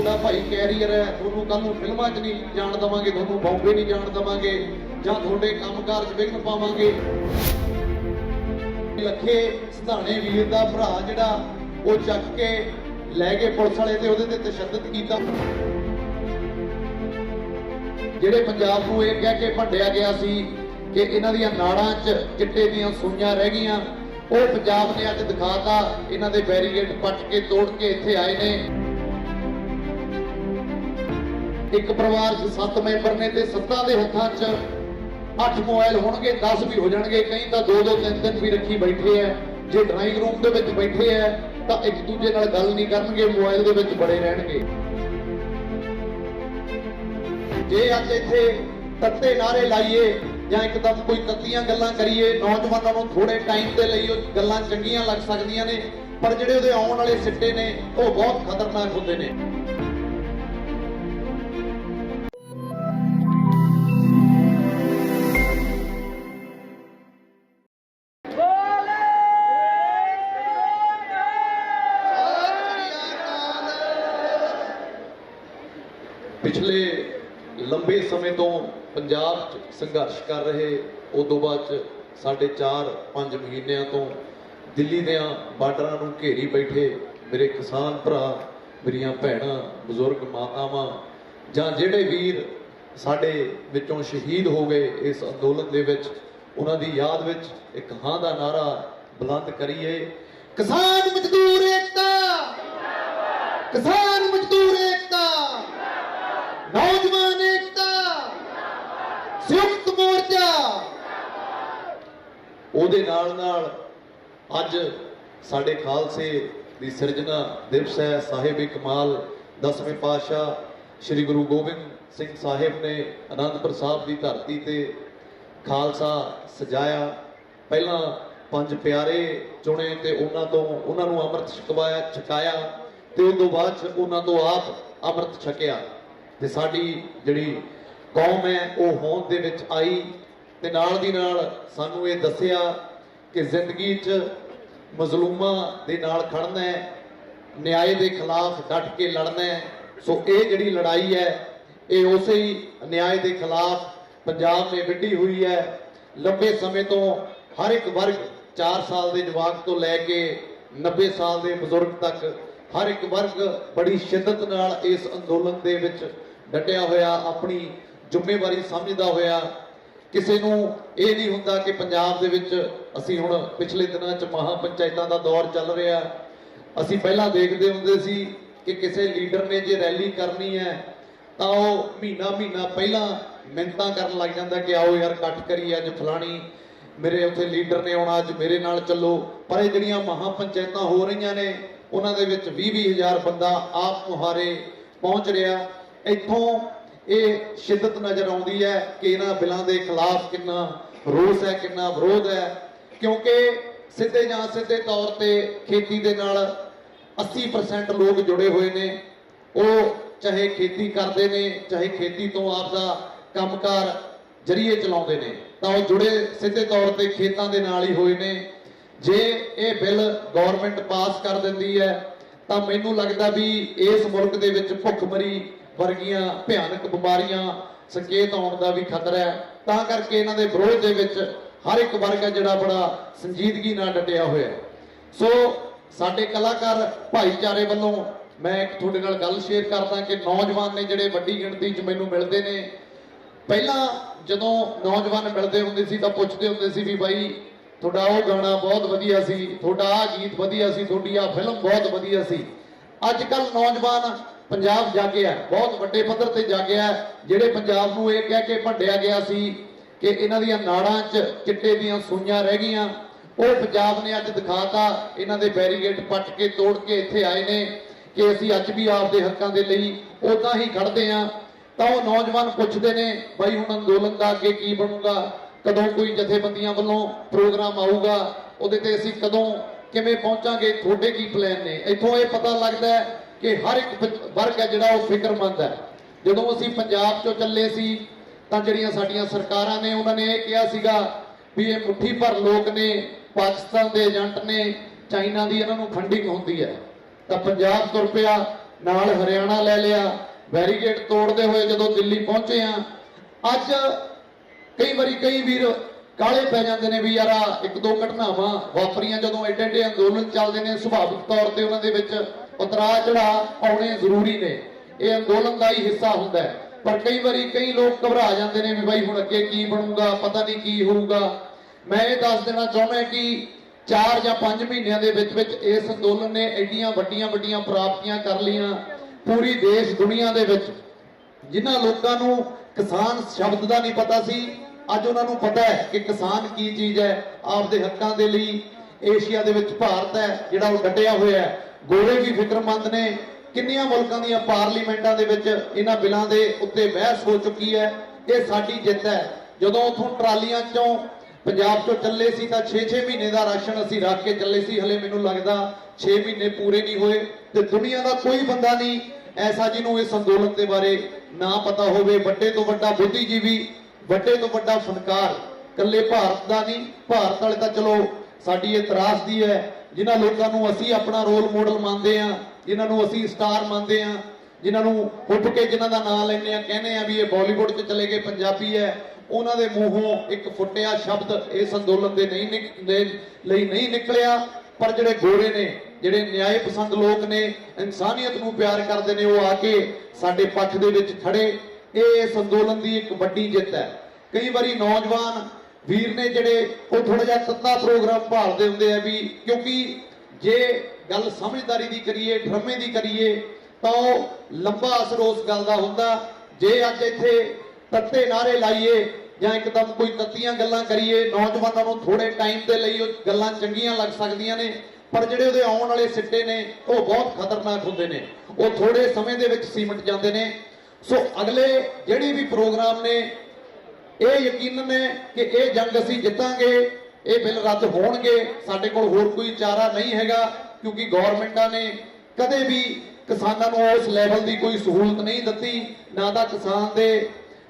ਤੁਹਾਡਾ ਭਾਈ ਕੈਰੀਅਰ ਹੈ, ਤੁਹਾਨੂੰ ਕੱਲ ਨੂੰ ਫਿਲਮਾਂ 'ਚ ਨਹੀਂ ਜਾਣ ਦੇਵਾਂਗੇ, ਤੁਹਾਨੂੰ ਬੰਬੇ ਨਹੀਂ ਜਾਣ ਦੇਵਾਂਗੇ, ਜਾਂ ਤੁਹਾਡੇ ਕੰਮਕਾਰ 'ਚ ਵਿਘਨ ਪਾਵਾਂਗੇ। ਲੱਖੇ ਸਿਧਾਣੇ ਵੀਰ ਦਾ ਭਰਾ ਜਿਹੜਾ ਉਹ ਚੱਕ ਕੇ ਲੈ ਗਏ ਪੁਲਿਸ ਵਾਲੇ ਤੇ ਉਹਦੇ ਤੇ ਤਸ਼ੱਦਦ ਕੀਤਾ। ਜਿਹੜੇ ਪੰਜਾਬ ਨੂੰ ਇਹ ਕਹਿ ਕੇ ਭੰਡਿਆ ਗਿਆ ਸੀ ਕਿ ਇਹਨਾਂ ਦੀਆਂ ਨਾੜਾਂ 'ਚ ਚਿੱਟੇ ਦੀਆਂ ਸੂਈਆਂ ਰਹਿ ਗਈਆਂ, ਉਹ ਪੰਜਾਬ ਨੇ ਅੱਜ ਦਿਖਾਤਾ। ਇਹਨਾਂ ਦੇ ਬੈਰੀਕੇਡ ਪੱਟ ਕੇ ਤੋੜ ਕੇ ਇੱਥੇ ਆਏ ਨੇ। ਇੱਕ ਪਰਿਵਾਰ 'ਚ 7 ਮੈਂਬਰ ਨੇ ਤੇ 7 ਦੇ ਹੱਥਾਂ 'ਚ 8 ਮੋਬਾਈਲ ਹੋਣਗੇ, 10 ਵੀ ਹੋ ਜਾਣਗੇ, ਕਈ ਤਾਂ 2-2 3-3 ਵੀ ਰੱਖੀ ਬੈਠੇ ਆ। ਜੇ ਡਰਾਇੰਗ ਰੂਮ ਦੇ ਵਿੱਚ ਬੈਠੇ ਆ ਤਾਂ ਇੱਕ ਦੂਜੇ ਨਾਲ ਗੱਲ ਨਹੀਂ ਕਰਨਗੇ, ਮੋਬਾਈਲ ਦੇ ਵਿੱਚ ਬੜੇ ਰਹਿਣਗੇ। ਜੇ ਅੱਜ ਇੱਥੇ ਤੱਤੇ ਨਾਰੇ ਲਾਈਏ ਜਾਂ ਇੱਕਦਮ ਕੋਈ ਤੱਤੀਆਂ ਗੱਲਾਂ ਕਰੀਏ, ਨੌਜਵਾਨਾਂ ਨੂੰ ਥੋੜੇ ਟਾਈਮ ਦੇ ਲਈ ਉਹ ਗੱਲਾਂ ਚੰਗੀਆਂ ਲੱਗ ਸਕਦੀਆਂ ਨੇ, ਪਰ ਜਿਹੜੇ ਉਹਦੇ ਆਉਣ ਵਾਲੇ ਸਿੱਟੇ ਨੇ ਉਹ ਬਹੁਤ ਖਤਰਨਾਕ ਹੁੰਦੇ ਨੇ। पिछले लंबे समय तो पंजाब संघर्ष कर रहे, उदों बाद 4.5 महीनों तो दिल्ली दियां बार्डरां नूं घेरी बैठे मेरे किसान भरा, मेरियां भैणां, बजुर्ग मातावां, जां जिहड़े वीर साडे विचों शहीद हो गए इस अंदोलन दे विच, उन्हां दी याद विच एक हां दा नारा बुलंद करिए। किसान मजदूर एकता, किसान मजदूर एकता, नौजवान एकता, संयुक्त मोर्चा। ਉਹਦੇ ਨਾਲ ਅੱਜ ਸਾਡੇ ਖਾਲਸੇ ਦੀ ਸਿਰਜਣਾ ਦਿਵਸ ਹੈ। ਸਾਹਿਬ ਕਮਾਲ 10ਵੇਂ ਪਾਤਸ਼ਾਹ ਸ੍ਰੀ ਗੁਰੂ ਗੋਬਿੰਦ ਸਿੰਘ ਸਾਹਿਬ ਨੇ ਅਨੰਦਪੁਰ ਸਾਹਿਬ ਦੀ ਧਰਤੀ ਤੇ ਖਾਲਸਾ ਸਜਾਇਆ। ਪਹਿਲਾਂ 5 ਪਿਆਰੇ ਚੁਣੇ ਤੇ ਉਹਨਾਂ ਨੂੰ ਅੰਮ੍ਰਿਤ ਛਕਾਇਆ ਤੇ ਉਸ ਤੋਂ ਬਾਅਦ ਉਹਨਾਂ ਤੋਂ ਆਪ ਅੰਮ੍ਰਿਤ ਛਕਿਆ ਤੇ ਸਾਡੀ ਜਿਹੜੀ ਕੌਮ ਹੈ ਉਹ ਹੋਂਦ ਦੇ ਵਿੱਚ ਆਈ। ਤੇ ਨਾਲ ਦੀ ਨਾਲ ਸਾਨੂੰ ਇਹ ਦੱਸਿਆ ਕਿ ਜ਼ਿੰਦਗੀ 'ਚ ਮਜ਼ਲੂਮਾਂ ਦੇ ਨਾਲ ਖੜਨਾ ਹੈ, ਨਿਆਂ ਦੇ ਖਿਲਾਫ ਡਟ ਕੇ ਲੜਨਾ ਹੈ। ਸੋ ਇਹ ਜਿਹੜੀ ਲੜਾਈ ਹੈ ਇਹ ਉਸੇ ਹੀ ਨਿਆਂ ਦੇ ਖਿਲਾਫ ਪੰਜਾਬ ਨੇ ਵਿੱਢੀ ਹੋਈ ਹੈ। ਲੰਬੇ ਸਮੇਂ ਤੋਂ ਹਰ ਇੱਕ ਵਰਗ 4 ਸਾਲ ਦੇ ਜਵਾਕ ਤੋਂ ਲੈ ਕੇ 90 ਸਾਲ ਦੇ ਬਜ਼ੁਰਗ ਤੱਕ ਹਰ ਇੱਕ ਵਰਗ ਬੜੀ ਸ਼ਿੱਦਤ ਨਾਲ ਇਸ ਅੰਦੋਲਨ ਦੇ ਵਿੱਚ ਡਟਿਆ ਹੋਇਆ, ਆਪਣੀ ਜ਼ਿੰਮੇਵਾਰੀ ਸਮਝਦਾ ਹੋਇਆ। ਕਿਸੇ ਨੂੰ ਇਹ ਨਹੀਂ ਹੁੰਦਾ ਕਿ ਪੰਜਾਬ ਦੇ ਵਿੱਚ ਅਸੀਂ ਹੁਣ ਪਿਛਲੇ ਦਿਨਾਂ 'ਚ ਮਹਾ ਪੰਚਾਇਤਾਂ ਦਾ ਦੌਰ ਚੱਲ ਰਿਹਾ। ਅਸੀਂ ਪਹਿਲਾਂ ਦੇਖਦੇ ਹੁੰਦੇ ਸੀ ਕਿ ਕਿਸੇ ਲੀਡਰ ਨੇ ਜੇ ਰੈਲੀ ਕਰਨੀ ਹੈ ਤਾਂ ਉਹ ਮਹੀਨਾ ਪਹਿਲਾਂ ਮਿੰਨਤਾਂ ਕਰਨ ਲੱਗ ਜਾਂਦਾ ਕਿ ਆਓ ਯਾਰ ਇਕੱਠ ਕਰੀਏ, ਅੱਜ ਫਲਾਣੀ ਮੇਰੇ ਉੱਥੇ ਲੀਡਰ ਨੇ ਆਉਣਾ, ਅੱਜ ਮੇਰੇ ਨਾਲ ਚੱਲੋ। ਪਰ ਇਹ ਜਿਹੜੀਆਂ ਮਹਾ ਪੰਚਾਇਤਾਂ ਹੋ ਰਹੀਆਂ ਨੇ ਉਹਨਾਂ ਦੇ ਵਿੱਚ 20-20 ਹਜ਼ਾਰ ਬੰਦਾ ਆਪ ਮੁਹਾਰੇ ਪਹੁੰਚ ਰਿਹਾ। ਇੱਥੋਂ ਇਹ ਸ਼ਿੱਦਤ ਨਜ਼ਰ ਆਉਂਦੀ ਹੈ ਕਿ ਇਹਨਾਂ ਬਿੱਲਾਂ ਦੇ ਖਿਲਾਫ ਕਿੰਨਾ ਰੋਸ ਹੈ, ਕਿੰਨਾ ਵਿਰੋਧ ਹੈ। ਕਿਉਂਕਿ ਸਿੱਧੇ ਜਾਂ ਸਿੱਧੇ ਤੌਰ ਤੇ ਖੇਤੀ ਦੇ ਨਾਲ 80% ਲੋਕ ਜੁੜੇ ਹੋਏ ਨੇ। ਉਹ ਚਾਹੇ ਖੇਤੀ ਕਰਦੇ ਨੇ, ਚਾਹੇ ਖੇਤੀ ਤੋਂ ਆਪਦਾ ਕੰਮਕਾਰ ਜਰੀਏ ਚਲਾਉਂਦੇ ਨੇ, ਤਾਂ ਉਹ ਜੁੜੇ ਸਿੱਧੇ ਤੌਰ ਤੇ ਖੇਤਾਂ ਦੇ ਨਾਲ ਹੀ ਹੋਏ ਨੇ। ਜੇ ਇਹ ਬਿੱਲ ਗਵਰਨਮੈਂਟ ਪਾਸ ਕਰ ਦਿੰਦੀ ਹੈ ਤਾਂ ਮੈਨੂੰ ਲੱਗਦਾ ਵੀ ਇਸ ਮੁਲਕ ਦੇ ਵਿੱਚ ਭੁੱਖਮਰੀ ਵਰਗੀਆਂ ਭਿਆਨਕ ਬਿਮਾਰੀਆਂ ਸੰਕੇਤ ਆਉਣ ਦਾ ਵੀ ਖਤਰਾ ਹੈ। ਤਾਂ ਕਰਕੇ ਇਹਨਾਂ ਦੇ ਵਿਰੋਧ ਦੇ ਵਿੱਚ ਹਰ ਇੱਕ ਵਰਗ ਹੈ ਜਿਹੜਾ ਬੜਾ ਸੰਜੀਦਗੀ ਨਾਲ ਡਟਿਆ ਹੋਇਆ ਹੈ। ਸੋ ਸਾਡੇ ਕਲਾਕਾਰ ਭਾਈਚਾਰੇ ਵੱਲੋਂ ਮੈਂ ਤੁਹਾਡੇ ਨਾਲ ਗੱਲ ਸ਼ੇਅਰ ਕਰਦਾ ਕਿ ਨੌਜਵਾਨ ਨੇ ਜਿਹੜੇ ਵੱਡੀ ਗਿਣਤੀ 'ਚ ਮੈਨੂੰ ਮਿਲਦੇ ਨੇ। ਪਹਿਲਾਂ ਜਦੋਂ ਨੌਜਵਾਨ ਮਿਲਦੇ ਹੁੰਦੇ ਸੀ ਤਾਂ ਪੁੱਛਦੇ ਹੁੰਦੇ ਸੀ ਵੀ ਬਾਈ ਤੁਹਾਡਾ ਉਹ ਗਾਣਾ ਬਹੁਤ ਵਧੀਆ ਸੀ, ਤੁਹਾਡਾ ਆਹ ਗੀਤ ਵਧੀਆ ਸੀ, ਤੁਹਾਡੀ ਆਹ ਫਿਲਮ ਬਹੁਤ ਵਧੀਆ ਸੀ। ਅੱਜ ਕੱਲ ਨੌਜਵਾਨ ਪੰਜਾਬ ਜਾਗਿਆ, ਬਹੁਤ ਵੱਡੇ ਪੱਧਰ ਤੇ ਜਾਗਿਆ। ਜਿਹੜੇ ਪੰਜਾਬ ਨੂੰ ਇਹ ਕਹਿ ਕੇ ਭੰਡਿਆ ਗਿਆ ਸੀ ਕਿ ਇਹਨਾਂ ਦੀਆਂ ਨਾੜਾਂ 'ਚ ਚਿੱਟੇ ਦੀਆਂ ਸੂਈਆਂ ਰਹਿ ਗਈਆਂ, ਉਹ ਪੰਜਾਬ ਨੇ ਅੱਜ ਦਿਖਾਤਾ। ਇਹਨਾਂ ਦੇ ਬੈਰੀਕੇਡ ਪੱਟ ਕੇ ਤੋੜ ਕੇ ਇੱਥੇ ਆਏ ਨੇ ਕਿ ਅਸੀਂ ਅੱਜ ਵੀ ਆਪਦੇ ਹੱਕਾਂ ਦੇ ਲਈ ਉਦਾਂ ਹੀ ਖੜਦੇ ਹਾਂ। ਤਾਂ ਉਹ ਨੌਜਵਾਨ ਪੁੱਛਦੇ ਨੇ ਬਾਈ ਹੁਣ ਅੰਦੋਲਨ ਦਾ ਅੱਗੇ ਕੀ ਬਣੂਗਾ, ਕਦੋਂ ਕੋਈ ਜਥੇਬੰਦੀਆਂ ਵੱਲੋਂ ਪ੍ਰੋਗਰਾਮ ਆਊਗਾ, ਉਹਦੇ ਤੇ ਅਸੀਂ ਕਦੋਂ ਕਿਵੇਂ ਪਹੁੰਚਾਂਗੇ, ਤੁਹਾਡੇ ਕੀ ਪਲਾਨ ਨੇ। ਇੱਥੋਂ ਇਹ ਪਤਾ ਲੱਗਦਾ ਹੈ ਕਿ ਹਰ ਇੱਕ ਵਰਗ ਹੈ ਜਿਹੜਾ ਉਹ ਫਿਕਰਮੰਦ ਹੈ। ਜਦੋਂ ਅਸੀਂ ਪੰਜਾਬ 'ਚੋਂ ਚੱਲੇ ਸੀ ਤਾਂ ਜਿਹੜੀਆਂ ਸਾਡੀਆਂ ਸਰਕਾਰਾਂ ਨੇ ਉਹਨਾਂ ਨੇ ਇਹ ਕਿਹਾ ਸੀਗਾ ਵੀ ਇਹ ਮੁੱਠੀ ਭਰ ਲੋਕ ਨੇ, ਪਾਕਿਸਤਾਨ ਦੇ ਏਜੰਟ ਨੇ, ਚਾਈਨਾ ਦੀ ਇਹਨਾਂ ਨੂੰ ਫੰਡਿੰਗ ਹੁੰਦੀ ਹੈ। ਤਾਂ ਪੰਜਾਬ ਤੁਰ ਪਿਆ नाल हरियाणा ले लिया, बैरीगेट तोड़ते हुए जो दिल्ली पहुंचे हाँ। अज कई बारी कई वीर काले पै जाते हैं भी यार एक दो घटनावां वापरियां जो एडे एडे अंदोलन चलते हैं, सुभाविक तौर पर उन्होंने उतरा चढ़ा आने जरूरी ने, ये अंदोलन का ही हिस्सा होंगे। पर कई बारी कई लोग घबरा जाते हैं भी भाई हुण अगे की बनूगा, पता नहीं की होऊगा। मैं ये दस देना चाहुंदा कि 4 या 5 महीनों के इस अंदोलन ने एडियां वड्डियां वड्डियां प्राप्तियां कर लियां पूरी देश दुनिया दे विच। जिन्हां लोकां नूं किसान शब्द का नहीं पता सी, अज उन्होंने पता है कि किसान की चीज है। आपदे हक्कां दे लई एशिया दे विच भारत है जिहड़ा वो डटिया होया है। गोरे भी फिक्रमंद ने, किन्नियां मुल्कां दीयां पार्लीमेंटां दे विच इन्हां बिलां दे उत्ते बहस हो चुकी है। ये साडी जिੱਤ है। जदों उथों ट्रालियां चों पंजाब चों चले सी तां 6-6 महीने का राशन असीं रख के चले सी, हले मैनूं लगदा 6 महीने पूरे नहीं होए। ते दुनिया का कोई बंदा नहीं ऐसा जिन्हों इस अंदोलन के बारे ना पता होवे। वड्डे तो वड्डा बुद्धिजीवी, वड्डे तो वड्डा फनकार कल्ले भारत का नहीं, भारत वाले तो चलो साडी ये त्रासदी है। जिन्हां लोकां नूं असीं अपना रोल मॉडल मानते हैं, जिन्हां नूं असीं स्टार मानते हैं, जिन्हां नूं उठ के जिन्हां दा नाम लैंदे हैं, कहने हैं भी ये बॉलीवुड च चले गए, पंजाबी है, उन्हां दे मूहों एक फुटिया शब्द इस अंदोलन दे नहीं निकलिया। पर जिहड़े गोरे ने, जिहड़े न्याय पसंद लोग ने, इंसानियत नूं प्यार करते हैं, वो आके साडे पक्ष दे विच खड़े। ये इस अंदोलन की एक वड्डी जिੱਤ है। कई बारी नौजवान वीर ने जिहड़े वो थोड़ा जिहा तत्ता प्रोग्राम भालदे हुंदे आ भी, क्योंकि जे गल समझदारी की करिए, ड्रामे की करिए तो लंबा असर उस गल का हुंदा। जे अज इत्थे तत्ते नारे लाइए या एकदम कोई तत्तियां गल्लां करिए, नौजवानों को थोड़े टाइम के लिए गल्लां चंगियां लग सकदियां ने, पर जिहड़े उहदे आउण वाले सिੱਟੇ ने वो बहुत खतरनाक हुंदे ने, वो थोड़े समय दे विच सीमट जांदे ने। सो अगले जिहड़े भी प्रोग्राम ने ये यकीनन है कि ये जंग असीं जितांगे, ये बिल रद्द होणगे। साडे कोल होर कोई चारा नहीं हैगा, क्योंकि गौरमेंटां ने कदे भी किसानां नूं उस लैवल की कोई सहूलत नहीं दित्ती। ना तां किसान दे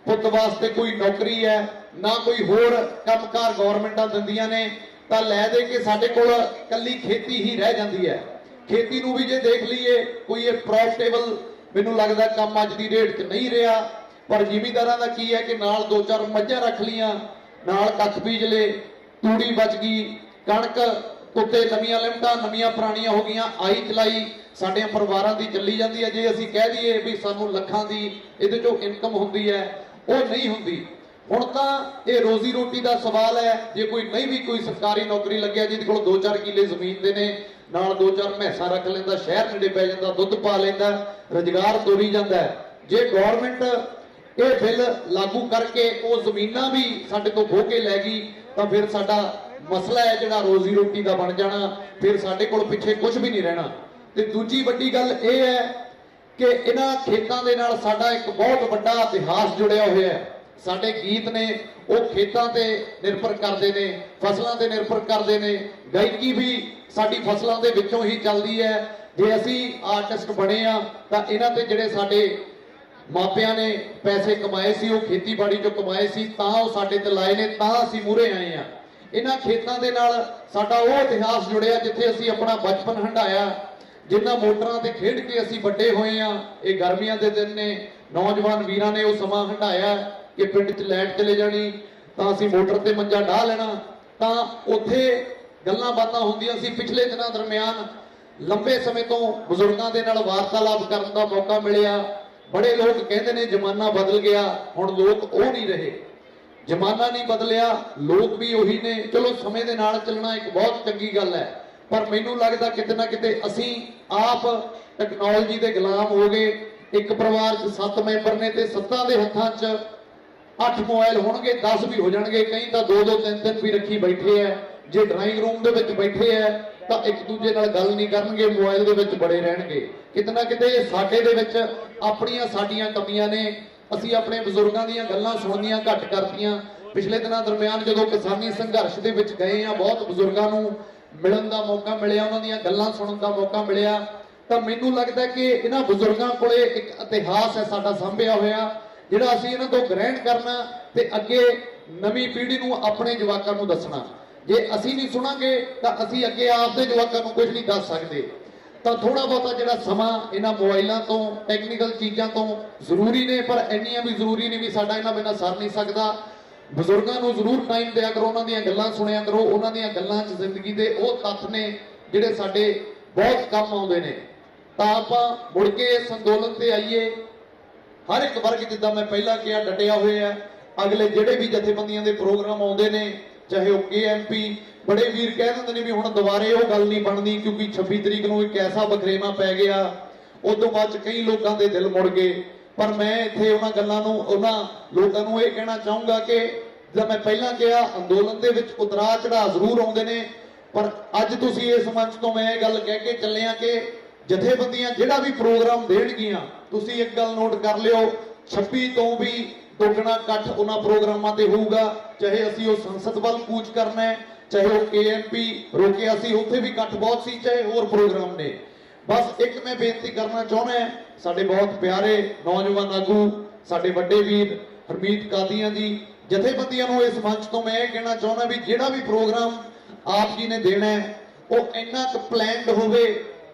पुੱਤ वास्ते कोई नौकरी है, ना कोई होर कंमकार गौरमेंटां दिंदियां ने। तां लै दे के साडे कोल कल्ली खेती ही रह जांदी है। खेती नूं भी जे देख लीए कोई ये प्रॉफिटेबल मैनूं लगदा काम अज दी रेट च नहीं रहा। पर जिमीदारां दा की है कि नाल 2-4 मੱਝਾਂ रख लियां, नाल कख बीज ले, तूड़ी बच गई, कणक उत्ते नवीं लिमटां नवीं पुराणियां हो गईयां, आई चलाई साडे परिवारां दी चली जांदी है। जे असीं कह दईए भी सानूं लखां दी इहदे चों इनकम हुंदी है, वो नहीं हुंदी। हुण तां ये रोजी रोटी का सवाल है। जे कोई नहीं भी कोई सरकारी नौकरी लग्या, जिहदे कोल 2-4 किले जमीन दे ने, नाल 2-4 भैंसां रख लैंदा, शहर नेड़े पै जांदा, दुੱਧ पा लैंदा, रोजगार तोरी जांदा है। जे गौरमेंट ये बिल लागू करके वो जमीनां भी साडे तो खो के लै गई तो फिर साडा मसला है जिहड़ा रोजी रोटी का बन जाना, फिर साडे कोल पिछे कुछ भी नहीं रहना। ते दूजी वड्डी गल ये है कि इन्हां खेतां दे नाल साडा एक बहुत वड्डा इतिहास जुड़िया होया है। साडे गीत ने वो खेतां ते निर्भर करदे ने, फसलां ते निर्भर करदे ने, गायकी भी साडी फसलां दे विचों ही चलदी है। जे असीं आर्टिस्ट बने आ तां इन्हां ते जिहड़े साडे मापियां ने पैसे कमाए सी, वो खेतीबाड़ी चों कमाए सी, तां वो साडे ते लाए ने, तां असीं मूहरे आए आ। इन्हां खेतां दे नाल साडा वो इतिहास जुड़िया जिथे असीं अपना बचपन हंडाया, जिन्हां मोटरां ते खेड के असीं वड्डे होए आ। ये गर्मियां दे दिन ने, नौजवान वीरां ने वो समां हंडाया कि पिंड च लाइट चले जानी तां असीं मोटर ते मंजा ढा लेना, तां उत्थे गल्लां बातां हुंदियां सी। पिछले दिनां दरमियान लंबे समय तो बजुर्गों के नाल वार्तालाप करने का मौका मिलिया। बड़े लोग कहते हैं जमाना बदल गया, हुण लोग वो नहीं रहे। जमाना नहीं बदलिया, लोग भी उही ने। चलो समय के नाल चलना एक बहुत चंगी गल है, पर मैनूं लगदा किते ना किते असीं आप टैक्नोलॉजी के गुलाम हो गए। एक परिवार च 7 मैंबर ने ते 7 के हत्थां च 8 मोबाइल होणगे, 10 भी हो जाणगे, कई तो 2-2 3-3 भी रखी बैठे है। जे ड्राइंग रूम दे विच बैठे है तो एक दूजे नाल गल नहीं करनगे, मोबाइल दे विच बड़े रहणगे। किते ना किते साडे दे विच अपणियां साडीआं कमियां ने। असीं अपने बजुर्गां दीआं गल्लां सुणनियां घट करतीआं। पिछले दिनां दरमियान जदों किसानी संघर्ष दे विच गए आ, बहुत बजुर्गां नूं मिलण दा मौका मिलिया, उन्हां दीआं गल्लां सुणन दा मौका मिलिया। तो मैनूं लगदा कि इन्हां बजुर्गां कोले एक इतिहास है साडा सांभिया होया, जिहड़ा असीं इन्हां तों ग्रहण करना ते अगे नवीं पीढ़ी नूं अपने जवाकां नूं दसना। जे असीं नहीं सुणांगे तो असीं अगे आपदे जवाकां नूं कुछ नहीं दस सकदे। ਤਾਂ ਥੋੜਾ ਬਹੁਤਾ ਜਿਹੜਾ ਸਮਾਂ ਇਹਨਾਂ ਮੋਬਾਈਲਾਂ ਤੋਂ ਟੈਕਨੀਕਲ ਚੀਜ਼ਾਂ ਤੋਂ ਜ਼ਰੂਰੀ ਨੇ, ਪਰ ਇੰਨੀਆਂ ਵੀ ਜ਼ਰੂਰੀ ਨਹੀਂ ਵੀ ਸਾਡਾ ਇਹਨਾਂ ਬਿਨਾਂ ਸਰ ਨਹੀਂ ਸਕਦਾ। ਬਜ਼ੁਰਗਾਂ ਨੂੰ ਜ਼ਰੂਰ ਟਾਈਮ ਦਿਆ ਕਰੋ, ਉਹਨਾਂ ਦੀਆਂ ਗੱਲਾਂ ਸੁਣਿਆ ਕਰੋ। ਉਹਨਾਂ ਦੀਆਂ ਗੱਲਾਂ 'ਚ ਜ਼ਿੰਦਗੀ ਦੇ ਉਹ ਤੱਥ ਨੇ ਜਿਹੜੇ ਸਾਡੇ ਬਹੁਤ ਕੰਮ ਆਉਂਦੇ ਨੇ। ਤਾਂ ਆਪਾਂ ਮੁੜ ਕੇ ਇਸ ਅੰਦੋਲਨ ਤੇ ਆਈਏ। ਹਰ ਇੱਕ ਵਰਗ ਜਿੱਦਾਂ ਮੈਂ ਪਹਿਲਾਂ ਕਿਹਾ ਡਟਿਆ ਹੋਇਆ ਹੈ। ਅਗਲੇ ਜਿਹੜੇ ਵੀ ਜਥੇਬੰਦੀਆਂ ਦੇ ਪ੍ਰੋਗਰਾਮ ਆਉਂਦੇ ਨੇ, ਚਾਹੇ ਉਹ KMP, ਬੜੇ ਵੀਰ ਕਹਿ ਦਿੰਦੇ ਨੇ ਵੀ ਹੁਣ ਦੁਬਾਰੇ ਉਹ ਗੱਲ ਨਹੀਂ ਬਣਦੀ ਕਿਉਂਕਿ 26 ਤਰੀਕ ਨੂੰ ਇੱਕ ਐਸਾ ਬਖਰੇਵਾ ਪੈ ਗਿਆ, ਉਦੋਂ ਬਾਅਦ ਕਈ ਲੋਕਾਂ ਦੇ ਦਿਲ ਮੁੜ ਗਏ। ਪਰ ਮੈਂ ਇੱਥੇ ਉਹਨਾਂ ਗੱਲਾਂ ਨੂੰ, ਉਹਨਾਂ ਲੋਕਾਂ ਨੂੰ ਇਹ ਕਹਿਣਾ ਚਾਹੂੰਗਾ ਕਿ ਜਿੱਦਾਂ ਮੈਂ ਪਹਿਲਾਂ ਕਿਹਾ, ਅੰਦੋਲਨ ਦੇ ਵਿੱਚ ਉਤਰਾਅ ਚੜਾਅ ਜ਼ਰੂਰ ਆਉਂਦੇ ਨੇ, ਪਰ ਅੱਜ ਤੁਸੀਂ ਇਸ ਮੰਚ ਤੋਂ ਮੈਂ ਇਹ ਗੱਲ ਕਹਿ ਕੇ ਚੱਲਿਆ ਕਿ ਜਥੇਬੰਦੀਆਂ ਜਿਹੜਾ ਵੀ ਪ੍ਰੋਗਰਾਮ ਦੇਣਗੀਆਂ, ਤੁਸੀਂ ਇੱਕ ਗੱਲ ਨੋਟ ਕਰ ਲਿਓ, 26 ਤੋਂ ਵੀ ਦੁੱਗਣਾ ਇਕੱਠ ਉਹਨਾਂ ਪ੍ਰੋਗਰਾਮਾਂ ਤੇ ਹੋਊਗਾ। ਚਾਹੇ ਅਸੀਂ ਉਹ ਸੰਸਦ ਵੱਲ ਕੂਚ ਕਰਨਾ ਹੈ, ਚਾਹੇ ਉਹ KMP ਰੋਕਿਆ ਸੀ ਉੱਥੇ ਵੀ ਇਕੱਠ ਬਹੁਤ ਸੀ, ਚਾਹੇ ਹੋਰ ਪ੍ਰੋਗਰਾਮ ਨੇ। ਬਸ ਇੱਕ ਮੈਂ ਬੇਨਤੀ ਕਰਨਾ ਚਾਹੁੰਦਾ, ਸਾਡੇ ਬਹੁਤ ਪਿਆਰੇ ਨੌਜਵਾਨ ਆਗੂ, ਸਾਡੇ ਵੱਡੇ ਵੀਰ ਹਰਮੀਤ ਕਾਦੀਆਂ ਜੀ, ਜਥੇਬੰਦੀਆਂ ਨੂੰ ਇਸ ਮੰਚ ਤੋਂ ਮੈਂ ਇਹ ਕਹਿਣਾ ਚਾਹੁੰਦਾ ਵੀ ਜਿਹੜਾ ਵੀ ਪ੍ਰੋਗਰਾਮ ਆਪ ਜੀ ਨੇ ਦੇਣਾ ਹੈ ਉਹ ਇੰਨਾ ਕੁ ਪਲਾਨਡ ਹੋਵੇ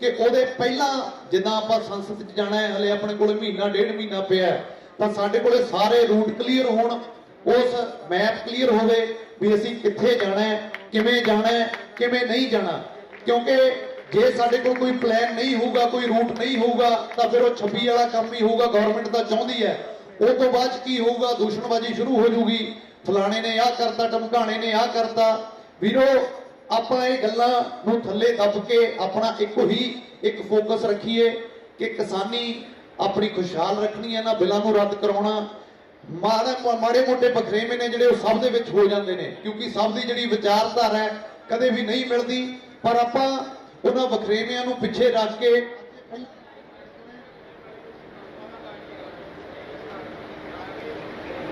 ਕਿ ਉਹਦੇ ਪਹਿਲਾਂ, ਜਿੱਦਾਂ ਆਪਾਂ ਸੰਸਦ 'ਚ ਜਾਣਾ ਹੈ, ਹਲੇ ਆਪਣੇ ਕੋਲ ਮਹੀਨਾ ਡੇਢ ਮਹੀਨਾ ਪਿਆ, ਤਾਂ ਸਾਡੇ ਕੋਲੇ ਸਾਰੇ ਰੂਟ ਕਲੀਅਰ ਹੋਣ, ਉਸ ਮੈਪ ਕਲੀਅਰ ਹੋਵੇ ਵੀ ਅਸੀਂ ਕਿੱਥੇ ਜਾਣਾ ਹੈ, ਕਿਵੇਂ ਜਾਣਾ ਹੈ, ਕਿਵੇਂ ਨਹੀਂ ਜਾਣਾ। ਕਿਉਂਕਿ ਜੇ ਸਾਡੇ ਕੋਲ ਕੋਈ ਪਲਾਨ ਨਹੀਂ ਹੋਊਗਾ, ਕੋਈ ਰੂਟ ਨਹੀਂ ਹੋਊਗਾ, ਤਾਂ ਫਿਰ ਉਹ 26 ਵਾਲਾ ਕੰਮ ਹੀ ਹੋਊਗਾ। ਗਵਰਨਮੈਂਟ ਤਾਂ ਚਾਹੁੰਦੀ ਹੈ, ਉਹ ਤੋਂ ਬਾਅਦ ਕੀ ਹੋਊਗਾ, ਦੂਸ਼ਣਬਾਜ਼ੀ ਸ਼ੁਰੂ ਹੋ ਜੂਗੀ, ਫਲਾਣੇ ਨੇ ਆਹ ਕਰਤਾ, ਟਮਕਾਣੇ ਨੇ ਆਹ ਕਰਤਾ। ਵੀਰੋ, ਆਪਾਂ ਇਹ ਗੱਲਾਂ ਨੂੰ ਥੱਲੇ ਦੱਬ ਕੇ ਆਪਣਾ ਇੱਕੋ ਹੀ ਇੱਕ ਫੋਕਸ ਰੱਖੀਏ ਕਿ ਕਿਸਾਨੀ ਆਪਣੀ ਖੁਸ਼ਹਾਲ ਰੱਖਣੀ ਹੈ, ਨਾ ਬਿੱਲਾਂ ਨੂੰ ਰੱਦ ਕਰਾਉਣਾ। ਮਾੜੇ ਮੋਟੇ ਬਖਰੇਵੇਂ ਨੇ ਜਿਹੜੇ ਉਹ ਸਭ ਦੇ ਵਿੱਚ ਹੋ ਜਾਂਦੇ ਨੇ, ਕਿਉਂਕਿ ਸਭ ਦੀ ਜਿਹੜੀ ਵਿਚਾਰਧਾਰਾ ਹੈ ਕਦੇ ਵੀ ਨਹੀਂ ਮਿਲਦੀ, ਪਰ ਆਪਾਂ ਉਹਨਾਂ ਬਖਰੇਵਿਆਂ ਨੂੰ ਪਿੱਛੇ ਰੱਖ ਕੇ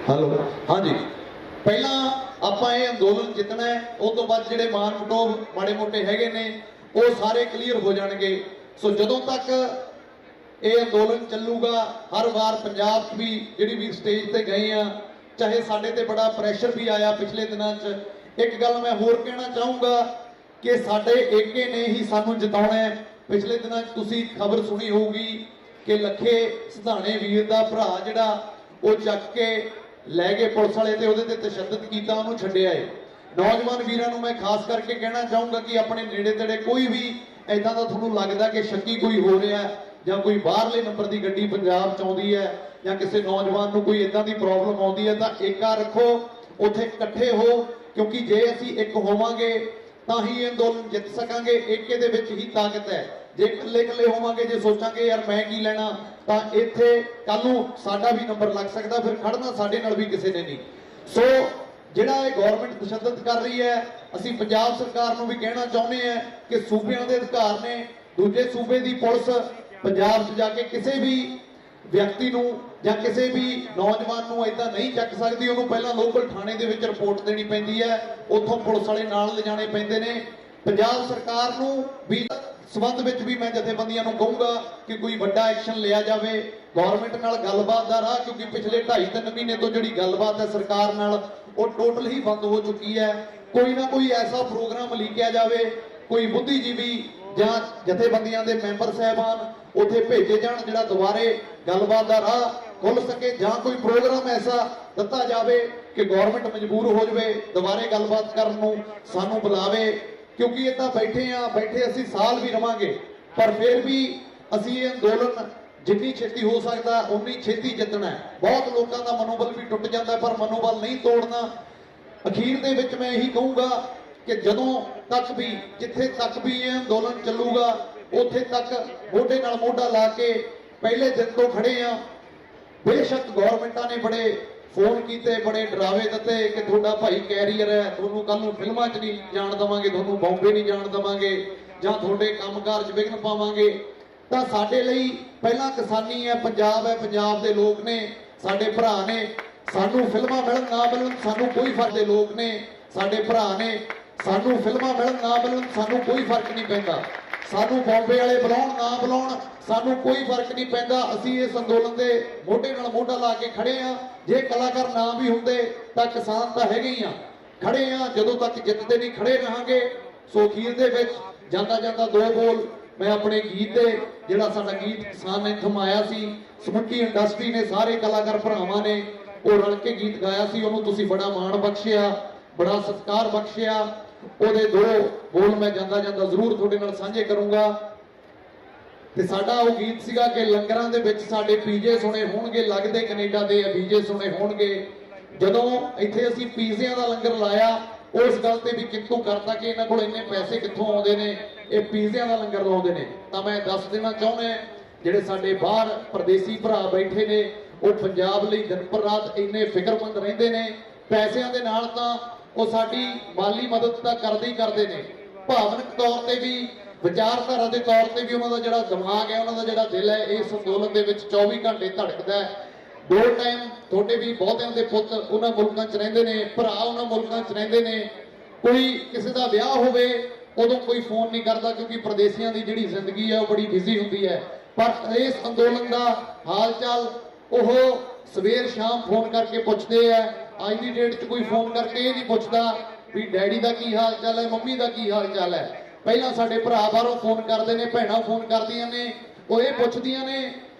ਹੈਲੋ ਹਾਂਜੀ, ਪਹਿਲਾਂ ਆਪਾਂ ਇਹ ਅੰਦੋਲਨ ਜਿੱਤਣਾ ਹੈ, ਉਸ ਤੋਂ ਬਾਅਦ ਜਿਹੜੇ ਮਾਰ ਮਟੋਬ ਮਾੜੇ ਮੋਟੇ ਹੈਗੇ ਨੇ ਉਹ ਸਾਰੇ ਕਲੀਅਰ ਹੋ ਜਾਣਗੇ। ਸੋ ਜਦੋਂ ਤੱਕ ਇਹ ਅੰਦੋਲਨ ਚੱਲੂਗਾ, ਹਰ ਵਾਰ ਪੰਜਾਬ 'ਚ ਵੀ ਜਿਹੜੀ ਵੀ ਸਟੇਜ ਤੇ ਗਏ ਆ, ਚਾਹੇ ਸਾਡੇ ਤੇ ਬੜਾ ਪ੍ਰੈਸ਼ਰ ਵੀ ਆਇਆ ਪਿਛਲੇ ਦਿਨਾਂ 'ਚ। ਇੱਕ ਗੱਲ ਮੈਂ ਹੋਰ ਕਹਿਣਾ ਚਾਹੂੰਗਾ ਕਿ ਸਾਡੇ ਏਕੇ ਨੇ ਹੀ ਸਾਨੂੰ ਜਿਤਾਉਣਾ ਹੈ। ਪਿਛਲੇ ਦਿਨਾਂ 'ਚ ਤੁਸੀਂ ਖਬਰ ਸੁਣੀ ਹੋਊਗੀ ਕਿ ਲੱਖੇ ਸਿਧਾਣੇ ਵੀਰ ਦਾ ਭਰਾ ਜਿਹੜਾ ਉਹ ਚੱਕ ਕੇ ਲੈ ਗਏ ਪੁਲਿਸ ਵਾਲੇ ਤੇ ਉਹਦੇ ਤੇ ਤਸ਼ੱਦਦ ਕੀਤਾ, ਉਹਨੂੰ ਛੱਡਿਆ ਏ। ਨੌਜਵਾਨ ਵੀਰਾਂ ਨੂੰ ਮੈਂ ਖਾਸ ਕਰਕੇ ਕਹਿਣਾ ਚਾਹੂੰਗਾ ਕਿ ਆਪਣੇ ਨੇੜੇ ਤੇੜੇ ਕੋਈ ਵੀ ਐਦਾਂ ਦਾ ਤੁਹਾਨੂੰ ਲੱਗਦਾ ਕਿ ਸ਼ੱਕੀ ਕੋਈ ਹੋ ਰਿਹਾ ਜਾਂ ਕੋਈ ਬਾਹਰਲੇ ਨੰਬਰ ਦੀ ਗੱਡੀ ਪੰਜਾਬ 'ਚ ਆਉਂਦੀ ਹੈ ਜਾਂ ਕਿਸੇ ਨੌਜਵਾਨ ਨੂੰ ਕੋਈ ਇਦਾਂ ਦੀ ਪ੍ਰੋਬਲਮ ਆਉਂਦੀ ਹੈ, ਤਾਂ ਏਕਾ ਰੱਖੋ, ਉੱਥੇ ਇਕੱਠੇ ਹੋ, ਕਿਉਂਕਿ ਜੇ ਅਸੀਂ ਇੱਕ ਹੋਵਾਂਗੇ ਤਾਂ ਹੀ ਇਹ ਅੰਦੋਲਨ ਜਿੱਤ ਸਕਾਂਗੇ। ਏਕੇ ਦੇ ਵਿੱਚ ਹੀ ਤਾਕਤ ਹੈ। ਜੇ ਇਕੱਲੇ ਇਕੱਲੇ ਹੋਵਾਂਗੇ, ਜੇ ਸੋਚਾਂਗੇ ਯਾਰ ਮੈਂ ਕੀ ਲੈਣਾ, ਤਾਂ ਇੱਥੇ ਕੱਲ ਨੂੰ ਸਾਡਾ ਵੀ ਨੰਬਰ ਲੱਗ ਸਕਦਾ, ਫਿਰ ਖੜਨਾ ਸਾਡੇ ਨਾਲ ਵੀ ਕਿਸੇ ਨੇ ਨਹੀਂ। ਸੋ ਜਿਹੜਾ ਇਹ ਗਵਰਨਮੈਂਟ ਤਸ਼ੱਦਦ ਕਰ ਰਹੀ ਹੈ, ਅਸੀਂ ਪੰਜਾਬ ਸਰਕਾਰ ਨੂੰ ਵੀ ਕਹਿਣਾ ਚਾਹੁੰਦੇ ਹਾਂ ਕਿ ਸੂਬਿਆਂ ਦੇ ਅਧਿਕਾਰ ਨੇ, ਦੂਜੇ ਸੂਬੇ ਦੀ ਪੁਲਿਸ ਪੰਜਾਬ 'ਚ ਜਾ ਕੇ ਕਿਸੇ ਵੀ ਵਿਅਕਤੀ ਨੂੰ ਜਾਂ ਕਿਸੇ ਵੀ ਨੌਜਵਾਨ ਨੂੰ ਇਦਾਂ ਨਹੀਂ ਚੱਕ ਸਕਦੀ। ਉਹਨੂੰ ਪਹਿਲਾਂ ਲੋਕਲ ਥਾਣੇ ਦੇ ਵਿੱਚ ਰਿਪੋਰਟ ਦੇਣੀ ਪੈਂਦੀ ਹੈ, ਉੱਥੋਂ ਪੁਲਿਸ ਵਾਲੇ ਨਾਲ ਲਿਜਾਣੇ ਪੈਂਦੇ ਨੇ। ਪੰਜਾਬ ਸਰਕਾਰ ਨੂੰ ਵੀ ਸਬੰਧ ਵਿੱਚ ਵੀ ਮੈਂ ਜਥੇਬੰਦੀਆਂ ਨੂੰ ਕਹੂੰਗਾ ਕਿ ਕੋਈ ਵੱਡਾ ਐਕਸ਼ਨ ਲਿਆ ਜਾਵੇ, ਗਵਰਨਮੈਂਟ ਨਾਲ ਗੱਲਬਾਤ ਦਾ ਰਾਹ, ਕਿਉਂਕਿ ਪਿਛਲੇ 2.5-3 ਮਹੀਨੇ ਤੋਂ ਜਿਹੜੀ ਗੱਲਬਾਤ ਹੈ ਸਰਕਾਰ ਨਾਲ ਉਹ ਟੋਟਲ ਹੀ ਬੰਦ ਹੋ ਚੁੱਕੀ ਹੈ। ਕੋਈ ਨਾ ਕੋਈ ਐਸਾ ਪ੍ਰੋਗਰਾਮ ਲਿਖਿਆ ਜਾਵੇ, ਕੋਈ ਬੁੱਧੀਜੀਵੀ ਜਾਂ ਜਥੇਬੰਦੀਆਂ ਦੇ ਮੈਂਬਰ ਸਾਹਿਬਾਨ ਉੱਥੇ ਭੇਜੇ ਜਾਣ ਜਿਹੜਾ ਦੁਬਾਰੇ ਗੱਲਬਾਤ ਦਾ ਰਾਹ ਖੁੱਲ ਸਕੇ, ਜਾਂ ਕੋਈ ਪ੍ਰੋਗਰਾਮ ਐਸਾ ਦਿੱਤਾ ਜਾਵੇ ਕਿ ਗਵਰਨਮੈਂਟ ਮਜਬੂਰ ਹੋ ਜਾਵੇ ਦੁਬਾਰੇ ਗੱਲਬਾਤ ਕਰਨ ਨੂੰ, ਸਾਨੂੰ ਬੁਲਾਵੇ। ਕਿਉਂਕਿ ਇਹ ਤਾਂ ਬੈਠੇ ਅਸੀਂ ਸਾਲ ਵੀ ਰਵਾਂਗੇ, ਪਰ ਫਿਰ ਵੀ ਅਸੀਂ ਇਹ ਅੰਦੋਲਨ ਜਿੰਨੀ ਛੇਤੀ ਹੋ ਸਕਦਾ ਉਨੀ ਛੇਤੀ ਜਿੱਤਣਾ ਹੈ। ਬਹੁਤ ਲੋਕਾਂ ਦਾ ਮਨੋਬਲ ਵੀ ਟੁੱਟ ਜਾਂਦਾ, ਪਰ ਮਨੋਬਲ ਨਹੀਂ ਤੋੜਨਾ। ਅਖੀਰ ਦੇ ਵਿੱਚ ਮੈਂ ਇਹੀ ਕਹੂੰਗਾ ਕਿ ਜਦੋਂ ਤੱਕ ਵੀ, ਜਿੱਥੇ ਤੱਕ ਵੀ ਇਹ ਅੰਦੋਲਨ ਚੱਲੂਗਾ, ਉੱਥੇ ਤੱਕ ਮੋਢੇ ਨਾਲ ਮੋਢਾ ਲਾ ਕੇ ਪਹਿਲੇ ਦਿਨ ਤੋਂ ਖੜੇ ਆ। ਬੇਸ਼ੱਕ ਗਵਰਨਮੈਂਟਾਂ ਨੇ ਬੜੇ ਫੋਨ ਕੀਤੇ, ਬੜੇ ਡਰਾਵੇ ਦਿੱਤੇ ਕਿ ਤੁਹਾਡਾ ਭਾਈ ਕੈਰੀਅਰ ਹੈ, ਤੁਹਾਨੂੰ ਕੱਲ ਨੂੰ ਫਿਲਮਾਂ 'ਚ ਨਹੀਂ ਜਾਣ ਦੇਵਾਂਗੇ, ਤੁਹਾਨੂੰ ਬੰਬੇ ਨਹੀਂ ਜਾਣ ਦੇਵਾਂਗੇ, ਜਾਂ ਤੁਹਾਡੇ ਕੰਮਕਾਰ 'ਚ ਵਿਘਨ ਪਾਵਾਂਗੇ। ਤਾਂ ਸਾਡੇ ਲਈ ਪਹਿਲਾਂ ਕਿਸਾਨੀ ਹੈ, ਪੰਜਾਬ ਦੇ ਲੋਕ ਨੇ, ਸਾਡੇ ਭਰਾ ਨੇ। ਸਾਨੂੰ ਫਿਲਮਾਂ ਮਿਲਣ ਨਾ ਮਿਲਣ ਸਾਨੂੰ ਕੋਈ ਫਰਕ, ਦੇ ਲੋਕ ਨੇ, ਸਾਡੇ ਭਰਾ ਨੇ। ਸਾਨੂੰ ਫਿਲਮਾਂ ਮਿਲਣ ਨਾ ਮਿਲਣ ਸਾਨੂੰ ਕੋਈ ਫਰਕ ਨਹੀਂ ਪੈਂਦਾ, ਸਾਨੂੰ ਬੰਬੇ ਵਾਲੇ ਬੁਲਾਉਣ ਨਾ ਬੁਲਾਉਣ ਸਾਨੂੰ ਕੋਈ ਫਰਕ ਨਹੀਂ ਪੈਂਦਾ। ਅਸੀਂ ਇਸ ਅੰਦੋਲਨ ਦੇ ਮੋਢੇ ਨਾਲ ਮੋਢਾ ਲਾ ਕੇ ਖੜੇ ਆ। ਜੇ ਕਲਾਕਾਰ ਨਾ ਵੀ ਹੁੰਦੇ ਤਾਂ ਕਿਸਾਨ ਤਾਂ ਹੈਗੇ ਹੀ ਆ, ਖੜੇ ਆ। ਜਦੋਂ ਤੱਕ ਜਿੱਤਦੇ ਨਹੀਂ ਖੜੇ ਰਹਾਂਗੇ। ਸੋ ਅਖੀਰ ਦੇ ਵਿੱਚ ਜਾਂਦਾ ਦੋ ਬੋਲ मैं अपने गीत दे जिहड़ा साडा गीत किसान एंथम आया सी, समੁੱਚੀ इंडस्ट्री ने सारे कलाकार भरावां ने ਉਹ रल के गीत गाया सी, ਉਹਨੂੰ ਤੁਸੀਂ बड़ा मान बख्शिया, बड़ा सत्कार बख्शिया। ਉਹਦੇ ਦੋ ਬੋਲ मैं ਜਾਂਦਾ ਜਾਂਦਾ ਜ਼ਰੂਰ ਤੁਹਾਡੇ ਨਾਲ ਸਾਂਝੇ ਕਰੂੰਗਾ। ਤੇ ਸਾਡਾ ਉਹ ਗੀਤ ਸੀਗਾ ਕਿ ਲੰਗਰਾਂ ਦੇ ਵਿੱਚ ਸਾਡੇ ਪੀਜੇ ਸੁਣੇ ਹੋਣਗੇ, ਲੱਗਦੇ ਕੈਨੇਡਾ ਦੇ ਵੀਜੇ ਸੁਣੇ ਹੋਣਗੇ। ਜਦੋਂ ਇੱਥੇ ਅਸੀਂ ਪੀਜ਼ਿਆਂ ਦਾ ਲੰਗਰ ਲਾਇਆ, ਉਸ ਗੱਲ ਤੇ ਵੀ ਕਿੱਥੋਂ ਕਰਤਾ ਕਿ ਇਹਨਾਂ ਕੋਲ ਇੰਨੇ ਪੈਸੇ ਕਿੱਥੋਂ ਆਉਂਦੇ ਨੇ, ਇਹ ਪੀਜ਼ਿਆਂ ਦਾ ਲੰਗਰ ਲਾਉਂਦੇ ਨੇ। ਤਾਂ ਮੈਂ ਦੱਸ ਦੇਣਾ ਚਾਹੁੰਦਾ, ਜਿਹੜੇ ਸਾਡੇ ਬਾਹਰ ਪਰਦੇਸੀ ਭਰਾ ਬੈਠੇ ਨੇ, ਉਹ ਪੰਜਾਬ ਲਈ ਦਿਨ ਪਰ ਰਾਤ ਇੰਨੇ ਫਿਕਰਮੰਦ ਰਹਿੰਦੇ ਨੇ। ਪੈਸਿਆਂ ਦੇ ਨਾਲ ਤਾਂ ਉਹ ਸਾਡੀ ਮਾਲੀ ਮਦਦ ਤਾਂ ਕਰਦੇ ਹੀ ਕਰਦੇ ਨੇ, ਭਾਵਨਕ ਤੌਰ ਤੇ ਵੀ, ਵਿਚਾਰਧਾਰਾ ਦੇ ਤੌਰ ਤੇ ਵੀ ਉਹਨਾਂ ਦਾ ਜਿਹੜਾ ਦਿਮਾਗ ਹੈ, ਉਹਨਾਂ ਦਾ ਜਿਹੜਾ ਦਿਲ ਹੈ, ਇਸ ਅੰਦੋਲਨ ਦੇ ਵਿੱਚ 24 ਘੰਟੇ ਧੜਕਦਾ ਹੈ। ਦੋ ਟਾਈਮ ਤੁਹਾਡੇ ਵੀ ਬਹੁਤਿਆਂ ਦੇ ਪੁੱਤ ਉਹਨਾਂ ਮੁਲਕਾਂ 'ਚ ਰਹਿੰਦੇ ਨੇ, ਭਰਾ ਉਹਨਾਂ ਮੁਲਕਾਂ 'ਚ ਰਹਿੰਦੇ ਨੇ। ਕੋਈ ਕਿਸੇ ਦਾ ਵਿਆਹ ਹੋਵੇ ਉਦੋਂ ਕੋਈ ਫੋਨ ਨਹੀਂ ਕਰਦਾ, ਕਿਉਂਕਿ ਪ੍ਰਦੇਸੀਆਂ ਦੀ ਜਿਹੜੀ ਜ਼ਿੰਦਗੀ ਹੈ ਉਹ ਬੜੀ ਬਿਜ਼ੀ ਹੁੰਦੀ ਹੈ। ਪਰ ਇਸ ਅੰਦੋਲਨ ਦਾ ਹਾਲ ਚਾਲ ਉਹ ਸਵੇਰ ਸ਼ਾਮ ਫੋਨ ਕਰਕੇ ਪੁੱਛਦੇ ਆ। ਅੱਜ ਦੀ ਡੇਟ 'ਚ ਕੋਈ ਫੋਨ ਕਰਕੇ ਇਹ ਨਹੀਂ ਪੁੱਛਦਾ ਵੀ ਡੈਡੀ ਦਾ ਕੀ ਹਾਲ ਚਾਲ ਹੈ, ਮੰਮੀ ਦਾ ਕੀ ਹਾਲ ਚਾਲ ਹੈ। ਪਹਿਲਾਂ ਸਾਡੇ ਭਰਾ ਬਾਹਰੋਂ ਫੋਨ ਕਰਦੇ ਨੇ, ਭੈਣਾਂ ਫੋਨ ਕਰਦੀਆਂ ਨੇ, ਉਹ ਇਹ ਪੁੱਛਦੀਆਂ ਨੇ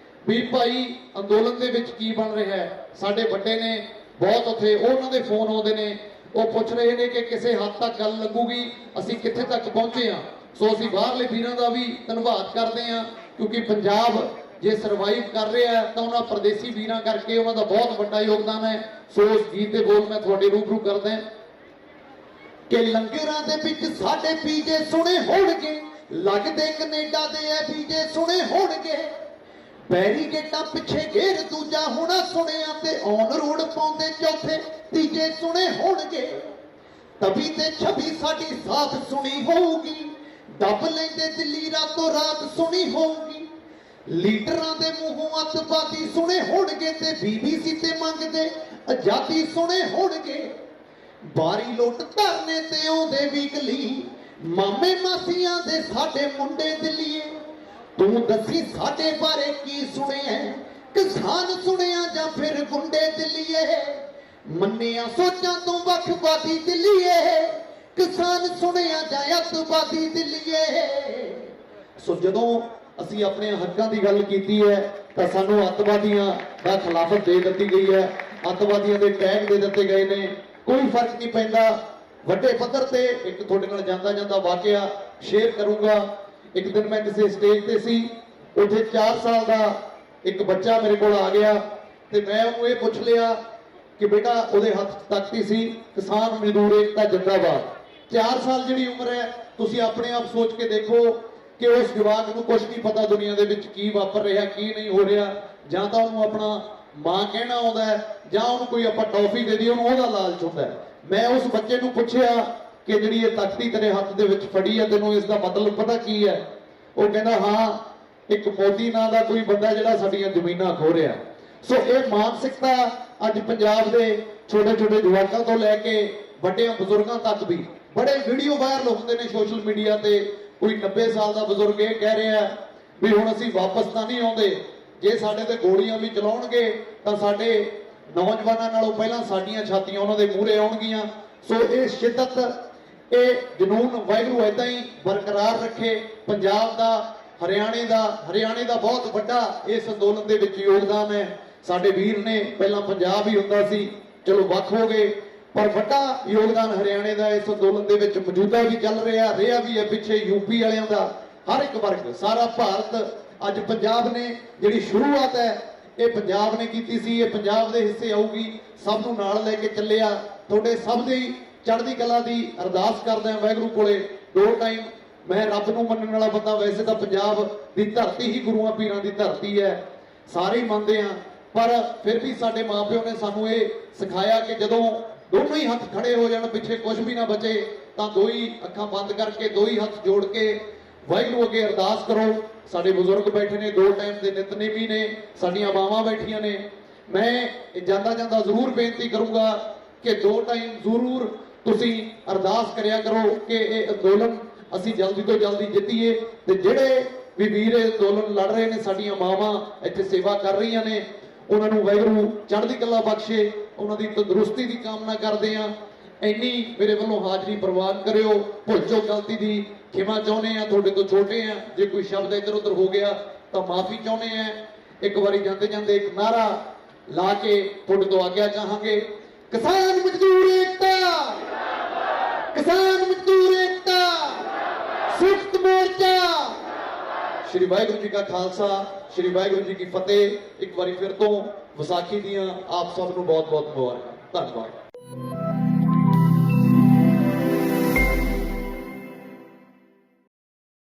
ਵੀ ਭਾਈ ਅੰਦੋਲਨ ਦੇ ਵਿੱਚ ਕੀ ਬਣ ਰਿਹਾ ਹੈ। ਸਾਡੇ ਵੱਡੇ ਨੇ ਬਹੁਤ ਉੱਥੇ, ਉਹਨਾਂ ਦੇ ਫੋਨ ਆਉਂਦੇ ਨੇ, ਉਹ ਪੁੱਛ ਰਹੇ ਨੇ ਕਿ ਕਿਸੇ ਹੱਦ ਤੱਕ ਗੱਲ ਲੱਗੂਗੀ, ਅਸੀਂ ਕਿੱਥੇ ਤੱਕ ਪਹੁੰਚੇ ਹਾਂ। ਸੋ ਅਸੀਂ ਬਾਹਰਲੇ ਵੀਰਾਂ ਦਾ ਵੀ ਧੰਨਵਾਦ ਕਰਦੇ ਹਾਂ, ਕਿਉਂਕਿ ਪੰਜਾਬ ਜੇ ਸਰਵਾਈਵ ਕਰ ਰਿਹਾ ਹੈ ਤਾਂ ਉਹਨਾਂ ਪਰਦੇਸੀ ਵੀਰਾਂ ਕਰਕੇ ਉਹਨਾਂ ਦਾ ਬਹੁਤ ਵੱਡਾ ਯੋਗਦਾਨ ਹੈ। ਸੋ ਉਸ ਗੀਤ ਦੇ ਬੋਲ ਮੈਂ ਤੁਹਾਡੇ ਰੂਬਰੂ ਕਰਦਾ ਕਿ ਲੰਗਰਾਂ ਦੇ ਵਿੱਚ ਸਾਡੇ ਪੀਜੇ ਸੁਣੇ ਹੋਣਗੇ, ਲੱਗਦੇ ਕੈਨੇਡਾ ਦੇ ਐ ਵੀਜੇ ਸੁਣੇ ਹੋਣਗੇ। ਬੈਰੀਕੇਟਾਂ ਪਿੱਛੇ ਘੇਰ ਦੂਜਾ ਹੋਣਾ ਸੁਣਿਆ, ਤੇ ਔਨ ਰੋਡ ਪਾਉਂਦੇ ਚੌਥੇ ਤੀਜੇ ਸੁਣੇ ਹੋਣਗੇ। ਤਵੀ ਤੇ ਛਵੀ ਸਾਡੀ ਸਾਥ ਸੁਣੀ ਹੋਊਗੀ, ਦੱਬ ਲੈਂਦੇ ਦਿੱਲੀ ਰਾਤੋਂ ਰਾਤ ਸੁਣੀ ਹੋਊਗੀ। ਲੀਡਰਾਂ ਦੇ ਮੂੰਹੋਂ ਅੱਤਵਾਦੀ ਸੁਣੇ ਹੋਣਗੇ, ਤੇ BBC ਤੇ ਮੰਗਦੇ ਆਜ਼ਾਦੀ ਸੁਣੇ ਹੋਣਗੇ। ਬਾਰੀ ਲੁੱਟ ਧਰਨੇ ਤੇ ਆਉਂਦੇ ਵੀਕਲੀ, ਮਾਮੇ ਮਾਸੀਆਂ ਦੇ ਸਾਡੇ ਮੁੰਡੇ ਦਿੱਲੀਏ। ਤੂੰ ਦੱਸੀ ਸਾਡੇ ਬਾਰੇ ਕੀ ਸੁਣਿਆ, ਕਿਸਾਨ ਸੁਣਿਆ ਜਾਂ ਫਿਰ ਗੁੰਡੇ ਦਿੱਲੀਏ। ਮੰਨਿਆ ਸੋਚਾਂ ਤੋਂ ਵੱਖਵਾਦੀ ਦਿੱਲੀਏ, ਕਿਸਾਨ ਸੁਣਿਆ ਜਾਂ ਅੱਤਵਾਦੀ ਦਿੱਲੀਏ। ਸੋ ਜਦੋਂ ਅਸੀਂ ਆਪਣੇ ਹੱਕਾਂ ਦੀ ਗੱਲ ਕੀਤੀ ਹੈ ਤਾਂ ਸਾਨੂੰ ਅੱਤਵਾਦੀਆਂ ਦਾ ਖਿਲਾਫਤ ਦੇ ਦਿੱਤੀ ਗਈ ਹੈ, ਅੱਤਵਾਦੀਆਂ ਦੇ ਟੈਗ ਦੇ ਦਿੱਤੇ ਗਏ ਨੇ। ਕੋਈ ਫਰਕ ਨਹੀਂ ਪੈਂਦਾ। ਵੱਡੇ ਪੱਧਰ ਤੇ ਇੱਕ ਤੁਹਾਡੇ ਨਾਲ ਜਾਂਦਾ ਜਾਂਦਾ ਵਾਕਿਆ ਸ਼ੇਅਰ ਕਰੂੰਗਾ। ਇੱਕ ਦਿਨ ਮੈਂ ਕਿਸੇ ਸਟੇਜ ਤੇ ਸੀ, ਉੱਥੇ 4 ਸਾਲ ਦਾ ਇੱਕ ਬੱਚਾ ਮੇਰੇ ਕੋਲ ਆ ਗਿਆ, ਤੇ ਮੈਂ ਉਹਨੂੰ ਇਹ ਪੁੱਛ ਲਿਆ ਕਿ ਬੇਟਾ, ਉਹਦੇ ਹੱਥ ਤਖਤੀ ਸੀ ਕਿਸਾਨ ਮਜ਼ਦੂਰ ਏਕਤਾ ਜਿੰਦਾਬਾਦ। 4 ਸਾਲ ਜਿਹੜੀ ਉਮਰ ਹੈ, ਤੁਸੀਂ ਆਪਣੇ ਆਪ ਸੋਚ ਕੇ ਦੇਖੋ ਕਿ ਉਸ ਜਵਾਕ ਨੂੰ ਕੁਝ ਨਹੀਂ ਪਤਾ ਦੁਨੀਆ ਦੇ ਵਿੱਚ ਕੀ ਵਾਪਰ ਰਿਹਾ, ਕੀ ਨਹੀਂ ਹੋ ਰਿਹਾ। ਜਾਂ ਤਾਂ ਉਹਨੂੰ ਆਪਣਾ ਮਾਂ ਕਹਿਣਾ ਆਉਂਦਾ ਹੈ, ਜਾਂ ਉਹਨੂੰ ਕੋਈ ਆਪਾਂ ਟੌਫੀ ਦੇ ਦਈਏ, ਉਹਨੂੰ ਉਹਦਾ ਲਾਲਚ ਹੁੰਦਾ ਹੈ। ਮੈਂ ਉਸ ਬੱਚੇ ਨੂੰ ਪੁੱਛਿਆ ਕਿ ਜਿਹੜੀ ਇਹ ਤਖਤੀ ਤੇਰੇ ਹੱਥ ਦੇ ਵਿੱਚ ਫੜੀ ਹੈ, ਤੈਨੂੰ ਇਸ ਦਾ ਮਤਲਬ ਪਤਾ ਕੀ ਹੈ? ਉਹ ਕਹਿੰਦਾ ਹਾਂ, ਇੱਕ ਮੋਦੀ ਨਾਂ ਦਾ ਕੋਈ ਬੰਦਾ ਜਿਹੜਾ ਸਾਡੀਆਂ ਜ਼ਮੀਨਾਂ ਖੋਹ ਰਿਹਾ। ਸੋ ਇਹ ਮਾਨਸਿਕਤਾ ਅੱਜ ਪੰਜਾਬ ਦੇ ਛੋਟੇ ਛੋਟੇ ਜਵਾਕਾਂ ਤੋਂ ਲੈ ਕੇ ਵੱਡਿਆਂ ਬਜ਼ੁਰਗਾਂ ਤੱਕ ਵੀ, ਬੜੇ ਵੀਡੀਓ ਵਾਇਰਲ ਹੁੰਦੇ ਨੇ ਸੋਸ਼ਲ ਮੀਡੀਆ ਤੇ। ਕੋਈ 90 ਸਾਲ ਦਾ ਬਜ਼ੁਰਗ ਇਹ ਕਹਿ ਰਿਹਾ ਵੀ ਹੁਣ ਅਸੀਂ ਵਾਪਸ ਤਾਂ ਨਹੀਂ ਆਉਂਦੇ, ਜੇ ਸਾਡੇ ਤੇ ਗੋਲੀਆਂ ਵੀ ਚਲਾਉਣਗੇ ਤਾਂ ਸਾਡੇ ਨੌਜਵਾਨਾਂ ਨਾਲੋਂ ਪਹਿਲਾਂ ਸਾਡੀਆਂ ਛਾਤੀਆਂ ਉਹਨਾਂ ਦੇ ਮੂਹਰੇ ਆਉਣਗੀਆਂ। ਸੋ ਇਹ ਸ਼ਿੱਦਤ, ਇਹ ਜਨੂਨ ਵਾਹਿਗੁਰੂ ਏਦਾਂ ਹੀ ਬਰਕਰਾਰ ਰੱਖੇ। ਪੰਜਾਬ ਦਾ, ਹਰਿਆਣੇ ਦਾ ਬਹੁਤ ਵੱਡਾ ਇਸ ਅੰਦੋਲਨ ਦੇ ਵਿੱਚ ਯੋਗਦਾਨ ਹੈ। ਸਾਡੇ ਵੀਰ ਨੇ, ਪਹਿਲਾਂ ਪੰਜਾਬ ਹੀ ਹੁੰਦਾ ਸੀ, ਚਲੋ ਵੱਖ ਹੋ ਗਏ, ਪਰ ਵੱਡਾ ਯੋਗਦਾਨ ਹਰਿਆਣੇ ਦਾ ਇਸ ਅੰਦੋਲਨ ਦੇ ਵਿੱਚ ਮੌਜੂਦਾ ਵੀ ਚੱਲ ਰਿਹਾ ਵੀ ਹੈ। ਪਿੱਛੇ ਯੂਪੀ ਵਾਲਿਆਂ ਦਾ ਹਰ ਇੱਕ ਵਰਗ, ਸਾਰਾ ਭਾਰਤ ਅੱਜ ਪੰਜਾਬ ਨੇ ਜਿਹੜੀ ਸ਼ੁਰੂਆਤ ਹੈ ਇਹ ਪੰਜਾਬ ਨੇ ਕੀਤੀ ਸੀ, ਇਹ ਪੰਜਾਬ ਦੇ ਹਿੱਸੇ ਆਊਗੀ। ਸਭ ਨੂੰ ਨਾਲ ਲੈ ਕੇ ਚੱਲਿਆ। ਤੁਹਾਡੇ ਸਭ ਦੀ ਚੜ੍ਹਦੀ ਕਲਾ ਦੀ ਅਰਦਾਸ ਕਰਦੇ ਹਾਂ ਵਾਹਿਗੁਰੂ ਕੋਲੇ। 2 ਟਾਈਮ ਮੈਂ ਰੱਬ ਨੂੰ ਮੰਨਣ ਵਾਲਾ ਬੰਦਾ, ਵੈਸੇ ਤਾਂ ਪੰਜਾਬ ਦੀ ਧਰਤੀ ਹੀ ਗੁਰੂਆਂ ਪੀਰਾਂ ਦੀ ਧਰਤੀ ਹੈ, ਸਾਰੇ ਹੀ ਮੰਨਦੇ ਆ, ਪਰ ਫਿਰ ਵੀ ਸਾਡੇ ਮਾਪਿਓ ਨੇ ਸਾਨੂੰ ਇਹ ਸਿਖਾਇਆ ਕਿ ਜਦੋਂ ਦੋਨੋਂ ਹੀ ਹੱਥ ਖੜੇ ਹੋ ਜਾਣ, ਪਿੱਛੇ ਕੁਝ ਵੀ ਨਾ ਬਚੇ, ਤਾਂ 2 ਹੀ ਅੱਖਾਂ ਬੰਦ ਕਰਕੇ 2 ਹੀ ਹੱਥ ਜੋੜ ਕੇ ਵਾਹਿਗੁਰੂ ਅੱਗੇ ਅਰਦਾਸ ਕਰੋ। ਸਾਡੇ ਬਜ਼ੁਰਗ ਬੈਠੇ ਨੇ, 2 ਟਾਈਮ ਦੇ ਨਿਤਨੇਮੀ ਨੇ, ਸਾਡੀਆਂ ਮਾਵਾਂ ਬੈਠੀਆਂ ਨੇ। ਮੈਂ ਜਾਂਦਾ ਜਾਂਦਾ ਜ਼ਰੂਰ ਬੇਨਤੀ ਕਰੂੰਗਾ ਕਿ 2 ਟਾਈਮ ਜ਼ਰੂਰ ਤੁਸੀਂ ਅਰਦਾਸ ਕਰਿਆ ਕਰੋ ਕਿ ਇਹ ਅੰਦੋਲਨ ਅਸੀਂ ਜਲਦੀ ਤੋਂ ਜਲਦੀ ਜਿੱਤੀਏ। ਤੇ ਜਿਹੜੇ ਵੀ ਵੀਰ ਇਹ ਅੰਦੋਲਨ ਲੜ ਰਹੇ ਨੇ, ਸਾਡੀਆਂ ਮਾਵਾਂ ਇੱਥੇ ਸੇਵਾ ਕਰ ਰਹੀਆਂ ਨੇ, ਉਹਨਾਂ ਨੂੰ ਵਾਹਿਗੁਰੂ ਚੜ੍ਹਦੀ ਕਲਾ ਬਖਸ਼ੇ, ਉਹਨਾਂ ਦੀ ਤੰਦਰੁਸਤੀ ਦੀ ਕਾਮਨਾ ਕਰਦੇ ਆ। ਇੰਨੀ ਮੇਰੇ ਵੱਲੋਂ ਹਾਜ਼ਰੀ ਪ੍ਰਵਾਨ ਕਰਿਓ, ਭੁੱਲ ਚੁੱਕ ਗਲਤੀ ਦੀ ਖਿਮਾ ਚਾਹੁੰਦੇ ਆ, ਤੁਹਾਡੇ ਤੋਂ ਛੋਟੇ ਆ, ਜੇ ਕੋਈ ਸ਼ਬਦ ਇੱਧਰ ਉੱਧਰ ਹੋ ਗਿਆ ਤਾਂ ਮਾਫੀ ਚਾਹੁੰਦੇ ਆ। ਇੱਕ ਵਾਰੀ ਜਾਂਦੇ ਜਾਂਦੇ ਇੱਕ ਨਾਰਾ ਲਾ ਕੇ ਤੁਹਾਡੇ ਤੋਂ ਆਗਿਆ ਚਾਹਾਂਗੇ। ਕਿਸਾਨ ਮਜ਼ਦੂਰ ਏਕਤਾ, ਕਿਸਾਨ ਮਜ਼ਦੂਰ ਏਕਤਾ, ਸੰਯੁਕਤ ਮੋਰਚਾ। ਸ਼੍ਰੀ ਵਾਹਿਗੁਰੂ ਜੀ ਕਾ ਖਾਲਸਾ, ਸ਼੍ਰੀ ਵਾਹਿਗੁਰੂ ਜੀ ਕੀ ਫਤਿਹ। ਇੱਕ ਵਾਰੀ ਫਿਰ ਤੋਂ ਵਿਸਾਖੀ ਦੀਆਂ ਆਪ ਸਭ ਨੂੰ ਬਹੁਤ ਬਹੁਤ ਮੁਬਾਰਕਾਂ। ਧੰਨਵਾਦ।